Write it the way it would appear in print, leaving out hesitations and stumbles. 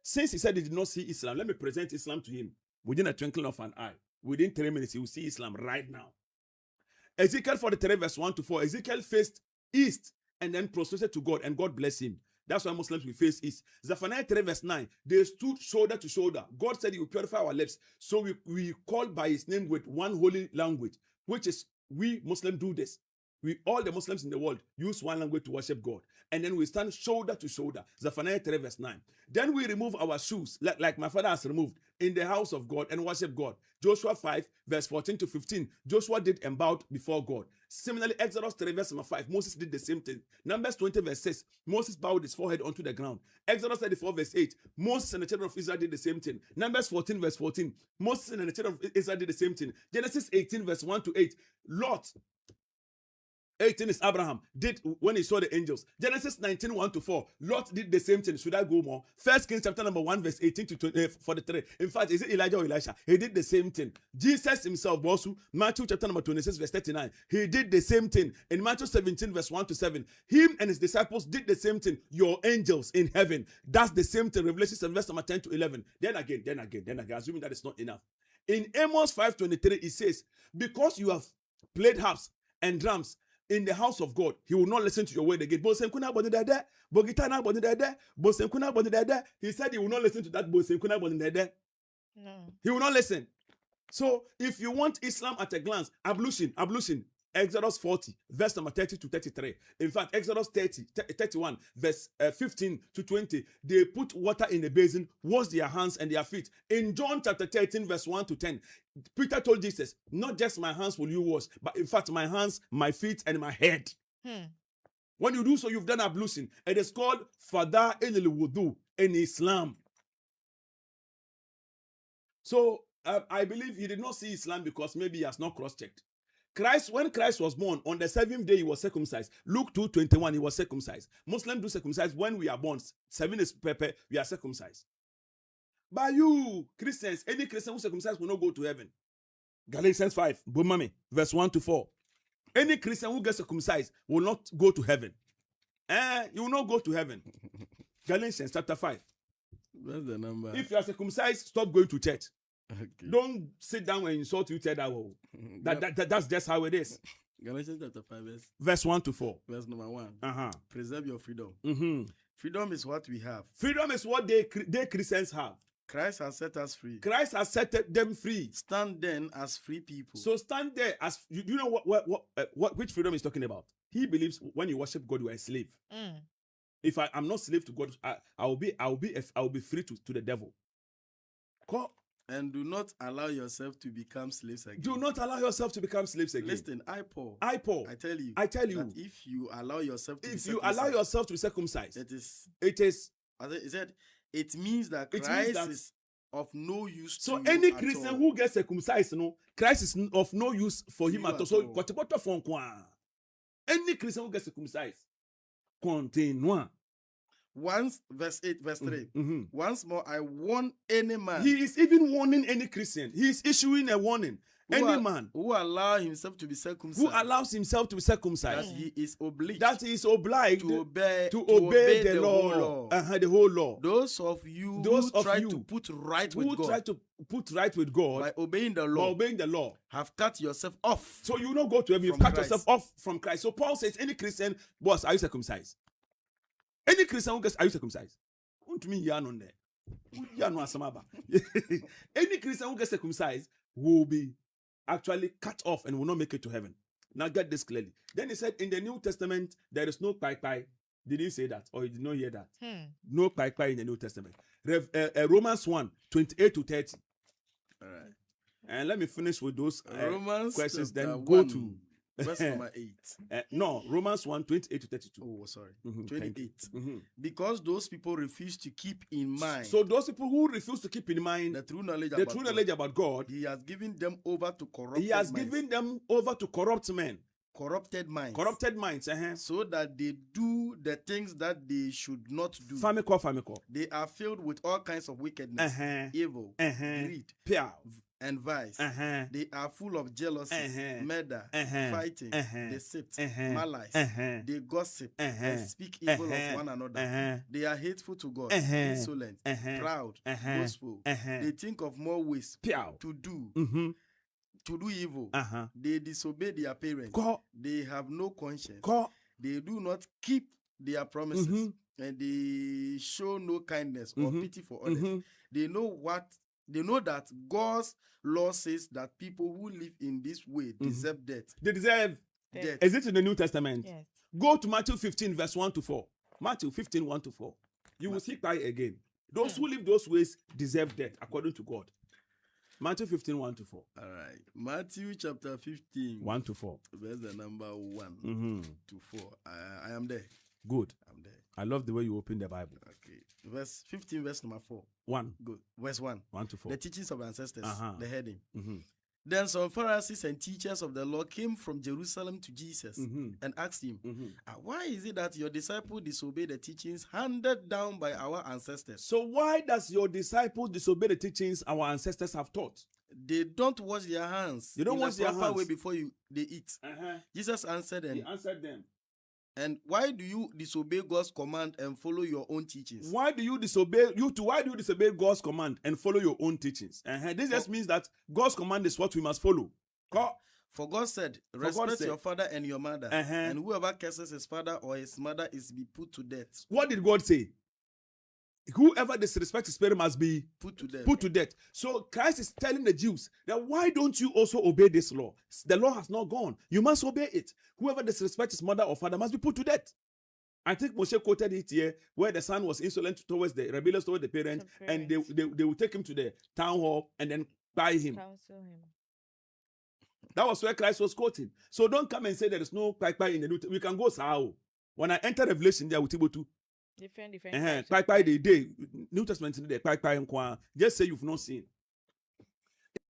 since he said he did not see Islam, let me present Islam to him within a twinkling of an eye. Within 3 minutes, he will see Islam right now. Ezekiel 43 verse 1 to 4. Ezekiel faced east and then prostrated to God, and God blessed him. That's why Muslims will face east. Zephaniah 3 verse 9. They stood shoulder to shoulder. God said he will purify our lips. So we call by his name with one holy language, which is we Muslims do this. All the Muslims in the world use one language to worship God. And then we stand shoulder to shoulder. Zephaniah 3 verse 9. Then we remove our shoes, like my father has removed, in the house of God and worship God. Joshua 5 verse 14 to 15. Joshua did and bowed before God. Similarly, Exodus 3 verse 5. Moses did the same thing. Numbers 20 verse 6. Moses bowed his forehead onto the ground. Exodus 34 verse 8. Moses and the children of Israel did the same thing. Numbers 14 verse 14. Moses and the children of Israel did the same thing. Genesis 18 verse 1 to 8. Lot 18 is Abraham did when he saw the angels. Genesis 19, 1 to 4. Lot did the same thing. Should I go more? 1 Kings chapter number 1, verse 18 to 43. In fact, is it Elijah or Elisha? He did the same thing. Jesus himself, Bosu, Matthew chapter number 26, verse 39. He did the same thing. In Matthew 17, verse 1 to 7. Him and his disciples did the same thing. Your angels in heaven. That's the same thing. Revelation 7, verse number 10 to 11. Then again, assuming that is not enough. In Amos 5:23, it says, because you have played harps and drums in the house of God, he will not listen to your word again. He said he will not listen to that. No. He will not listen. So if you want Islam at a glance, ablution, Exodus 40, verse number 30 to 33. In fact, Exodus 31, verse 15 to 20. They put water in the basin, wash their hands and their feet. In John chapter 13, verse 1 to 10, Peter told Jesus, not just my hands will you wash, but in fact, my hands, my feet, and my head. When you do so, you've done ablution. It is called Fada el-Wudu in Islam. So, I believe he did not see Islam because maybe he has not cross-checked. When Christ was born, on the 7th day he was circumcised. Luke 2:21, he was circumcised. Muslims do circumcise when we are born. 7 is Pepe, we are circumcised. But you, Christians, any Christian who circumcised will not go to heaven. Galatians 5, verse 1 to 4. Any Christian who gets circumcised will not go to heaven. You will not go to heaven. Galatians chapter 5. That's the number. If you are circumcised, stop going to church. Okay. Don't sit down and insult each other. That's just how it is. Galatians chapter 5 verse 1 to 4. Verse number 1. Preserve your freedom. Freedom is what we have. Freedom is what they Christians have. Christ has set us free. Christ has set them free. Stand then as free people. So stand there as you know which freedom he's talking about. He believes when you worship God, you are a slave. If I'm not slave to God, I will be free to the devil. And do not allow yourself to become slaves again. Do not allow yourself to become slaves again. Listen, Paul. I tell you. That if you allow yourself to be circumcised, it means that Christ is of no use to you. So any Christian who gets circumcised, Christ is of no use for him at all. So any Christian who gets circumcised, continue. Once, verse 8, verse 3. Once more, I warn any man. He is even warning any Christian. He is issuing a warning. Any man who allows himself to be circumcised. That he is obliged. To obey the law. The whole law. Those of you who try to put right with God by obeying the law, have cut yourself off. So you don't go to heaven. You've cut yourself off from Christ. So Paul says, any Christian, boss, are you circumcised? Any Christian who gets, are you circumcised? Any Christian who gets circumcised will be actually cut off and will not make it to heaven. Now get this clearly. Then he said, in the New Testament, there is no pai. Did he say that? Or you did not hear that? No pai in the New Testament. Romans 1, 28 to 30. All right. And let me finish with those questions, then go 1. to verse number 8. No, Romans 1, 28 to 32. Oh, sorry. 28. Because those people refuse to keep in mind. So those people who refuse to keep in mind the true knowledge about God, he has given them over to corrupt men. Corrupted minds. So that they do the things that they should not do. Famiko. They are filled with all kinds of wickedness, evil, greed, and vice. They are full of jealousy, murder, fighting, deceit, malice. They gossip and speak evil of one another. They are hateful to God, insolent, proud, boastful. They think of more ways to do evil. They disobey their parents. They have no conscience. They do not keep their promises. And they show no kindness or pity for others. They know that God's law says that people who live in this way deserve death. They deserve death. Is it in the New Testament? Yes. Go to Matthew 15, verse 1 to 4. Matthew 15, 1 to 4. You will see by again. Those who live those ways deserve death, according to God. Matthew 15, 1 to 4. All right. Matthew chapter 15. 1 to 4. Verse the number 1 to 4. I am there. Good. I'm there. I love the way you open the Bible. Okay. Verse 15, verse number 4. 1. Good. Verse 1. 1 to 4. The teachings of ancestors. The heading. Mm-hmm. Then some Pharisees and teachers of the law came from Jerusalem to Jesus and asked him, why is it that your disciples disobey the teachings handed down by our ancestors? So why does your disciples disobey the teachings our ancestors have taught? They don't wash their hands. They don't wash their hands way before they eat. Jesus answered them. He answered them. And why do you disobey God's command and follow your own teachings? Why do you disobey God's command and follow your own teachings? This just means that God's command is what we must follow. For God said, respect your father and your mother, and whoever curses his father or his mother is to be put to death. What did God say? Whoever disrespects his parent must be put to death. So Christ is telling the Jews that why don't you also obey this law? The law has not gone. You must obey it. Whoever disrespects his mother or father must be put to death. I think Moshe quoted it here where the son was insolent towards rebellious towards the parent, and they will take him to the town hall and then buy him. Counsel him. That was where Christ was quoting. So don't come and say there is no pai in the New Testament. We can go Sao. When I enter Revelation, there will be two. Different. Pai the day New Testament in the pai just say you've not seen.